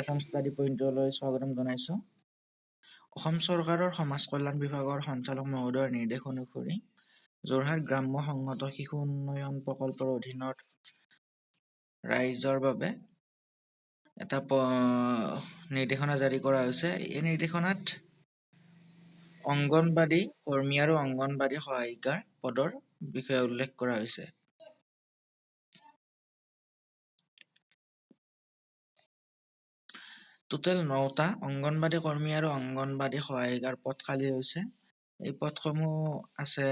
Assam study পইণ্টলৈ স্বাগতম জনাইছোঁ। অসম চৰকাৰৰ সমাজ কল্যাণ বিভাগৰ সঞ্চালক মহোদয়ৰ নিৰ্দেশ অনুসৰি যোৰহাট গ্ৰাম্য সংহত শিশু উন্নয়ন প্ৰকল্পৰ অধীনত ৰাইজৰ বাবে এটা নিৰ্দেশনা জাৰি কৰা হৈছে। এই নিৰ্দেশনাত অংগনবাদী কৰ্মী আৰু অংগনবাদী সহায়িকাৰ পদৰ বিষয়ে উল্লেখ কৰা হৈছে। টোটেল 9টা অংগনবাদী কৰ্মী আৰু অংগনবাদী সহায়িকাৰ পদ খালী হৈছে। এই পদসমূহ আছে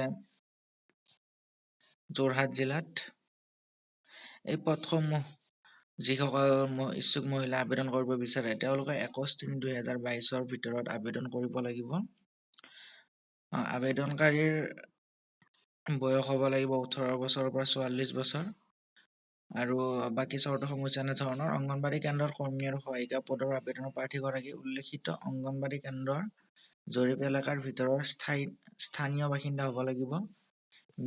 যোৰহাট জিলাত। এই পদসমূহ যিসকল ইচ্ছুক মহিলা আবেদন কৰিব বিচাৰে তেওঁলোকে 21/3/2022 ভিতৰত আবেদন কৰিব লাগিব। আবেদনকাৰীৰ বয়স হ'ব লাগিব 18 বছৰৰ পৰা 44 বছৰ। আৰু বাকী চৰ্তসমূহ এনেধৰণৰ অংগনবাদী কেন্দ্ৰৰ কৰ্মী আৰু সহায়িকা পদৰ আবেদনৰ প্ৰাৰ্থীগৰাকী উল্লেখিত অংগনবাদী কেন্দ্ৰৰ জৰীপ এলেকাৰ ভিতৰৰ স্থানীয় বাসিন্দা হ'ব লাগিব।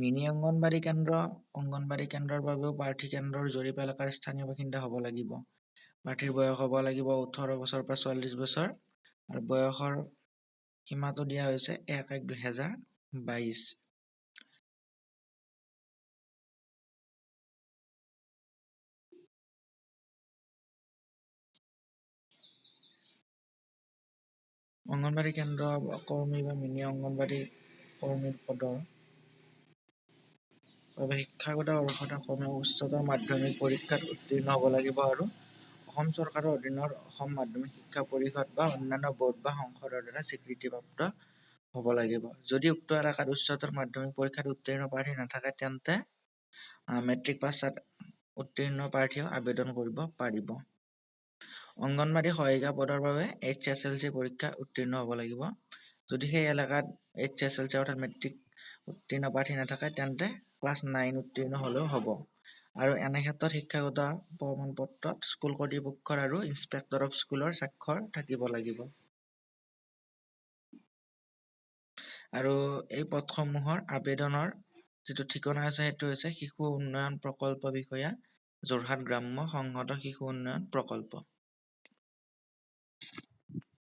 মিনি অংগনবাদী কেন্দ্ৰৰ বাবেও প্ৰাৰ্থী কেন্দ্ৰৰ জৰীপ এলেকাৰ স্থানীয় বাসিন্দা হ'ব লাগিব। প্ৰাৰ্থীৰ বয়স হ'ব লাগিব 18 বছৰৰ পৰা 44 বছৰ আৰু বয়সৰ সীমাটো দিয়া হৈছে 1/1/2022। অংগনবাদী কেন্দ্ৰ কৰ্মী বা মিনি অংগনবাদী কৰ্মীৰ পদৰ বাবে শিক্ষাগত অৰ্হতা কমেও উচ্চতৰ মাধ্যমিক পৰীক্ষাত উত্তীৰ্ণ হ'ব লাগিব আৰু অসম চৰকাৰৰ অধীনৰ অসম মাধ্যমিক শিক্ষা পৰিষদ বা অন্যান্য বোৰ্ড বা সংসদৰ দ্বাৰা স্বীকৃতিপ্ৰাপ্ত হ'ব লাগিব। যদি উক্ত এলেকাত উচ্চতৰ মাধ্যমিক পৰীক্ষাত উত্তীৰ্ণ প্ৰাৰ্থী নাথাকে তেন্তে মেট্ৰিক পাছত উত্তীৰ্ণ প্ৰাৰ্থীয়েও আবেদন কৰিব পাৰিব। অংগনবাদী সহায়িকা পদৰ বাবে HSLC পৰীক্ষা উত্তীৰ্ণ হ'ব লাগিব। যদি সেই এলেকাত HSLC অৰ্থাৎ মেট্ৰিক উত্তীৰ্ণ প্ৰাৰ্থী নাথাকে তেন্তে ক্লাছ 9 উত্তীৰ্ণ হ'লেও হ'ব। আৰু এনে ক্ষেত্ৰত শিক্ষাগত প্ৰমাণপত্ৰত স্কুল কৰ্তৃপক্ষৰ আৰু ইন্সপেক্টৰ অফ স্কুলৰ স্বাক্ষৰ থাকিব লাগিব। আৰু এই পদসমূহৰ আবেদনৰ যিটো ঠিকনা আছে সেইটো হৈছে শিশু উন্নয়ন প্ৰকল্প বিষয়া, যোৰহাট গ্ৰাম্য সংহত শিশু উন্নয়ন প্ৰকল্প।